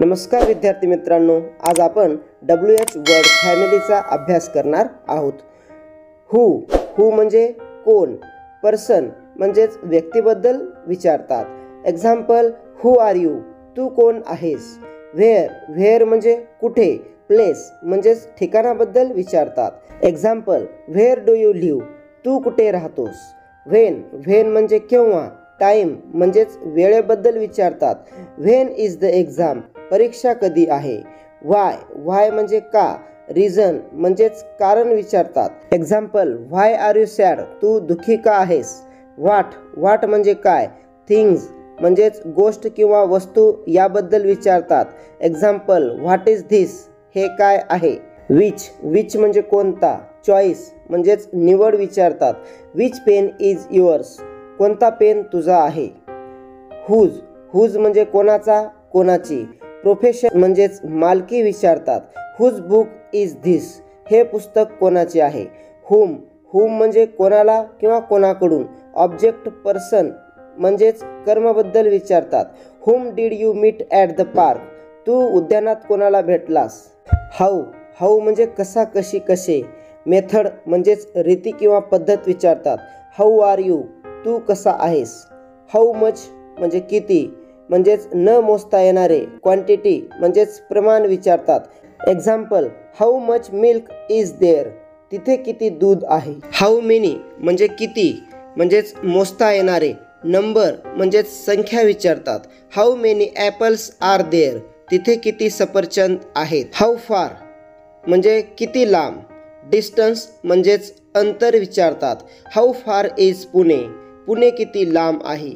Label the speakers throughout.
Speaker 1: नमस्कार विद्यार्थी मित्रांनो, आज आपण WH वर्ड फॅमिलीचा अभ्यास करणार आहोत। हू म्हणजे कोण, पर्सन म्हणजेच व्यक्तीबद्दल विचारतात। एक्झाम्पल, हू आर यू, तू कोण आहेस। व्हेअर म्हणजे कुठे, प्लेस म्हणजेच ठिकाणाबद्दल विचारतात। Example, where do you live, तू कुठे राहतोस। व्हेन म्हणजे केव्हा, टाइम म्हणजेच वेळेबद्दल विचारतात। व्हेन इज द एक्झाम, परीक्षा कधी आहे। वाय म्हणजे का, रिझन म्हणजेच कारण विचारतात। Example, why are you sad, तू दुःखी का आहेस। व्हाट म्हणजे काय, थिंग्स म्हणजेच गोष्ट किंवा वस्तू याबद्दल विचारतात। एक्झाम्पल, व्हॉट इज धिस, हे काय आहे। विच म्हणजे कोणता, चॉईस म्हणजेच निवड विचारतात। विच पेन इज युअर्स, कोणता पेन तुझा आहे। हुज म्हणजे कोणाचा, कोणाची। प्रोफेशन म्हणजेच मालकी विचारतात। हुज बुक इज धिस, हे पुस्तक कोणाचे आहे। हुम म्हणजे कोणाला किंवा कोणाकडून। ऑब्जेक्ट, पर्सन म्हणजेच कर्मबद्दल विचारतात। Whom did you meet at the park, तू उद्यानात कोणाला भेटलास। हाऊ म्हणजे कसा, कशी, कसे। मेथड म्हणजेच रीती किंवा पद्धत विचारतात। हाऊ आर यू, तू कसा आहेस। हाऊ मच म्हणजे किती म्हणजेच न मोजता येणारे। क्वांटिटी म्हणजेच प्रमाण विचारतात। Example, how much milk is there, तिथे किती दूध आहे। हाऊ मेनी म्हणजे किती म्हणजेच मोजता येणारे। नंबर म्हणजेच संख्या विचारतात। How many apples are there, तिथे किती सफरचंद आहेत। हाऊ फार म्हणजे किती लांब। डिस्टन्स म्हणजेच अंतर विचारतात। हाऊ फार इज पुणे किती लांब आहे।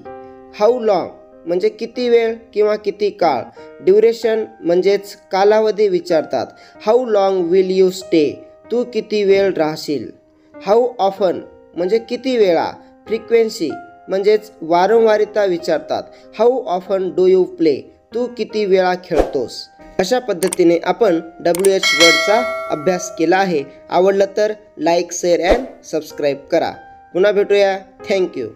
Speaker 1: हाऊ लॉंग म्हणजे किती वेळ किंवा किती काळ। ड्युरेशन म्हणजेच कालावधी विचारतात। How long will you stay, तू किती वेळ राहशील। हाऊ ऑफन म्हणजे किती वेळा। फ्रिक्वेन्सी म्हणजेच वारंवारिता विचारतात। How often do you play, तू किती वेळा खेळतोस। अशा पद्धतीने आपण WH वर्डचा अभ्यास केला आहे। आवडलं तर लाईक, शेअर अँड सबस्क्राईब करा। पुन्हा भेटूया। थँक्यू।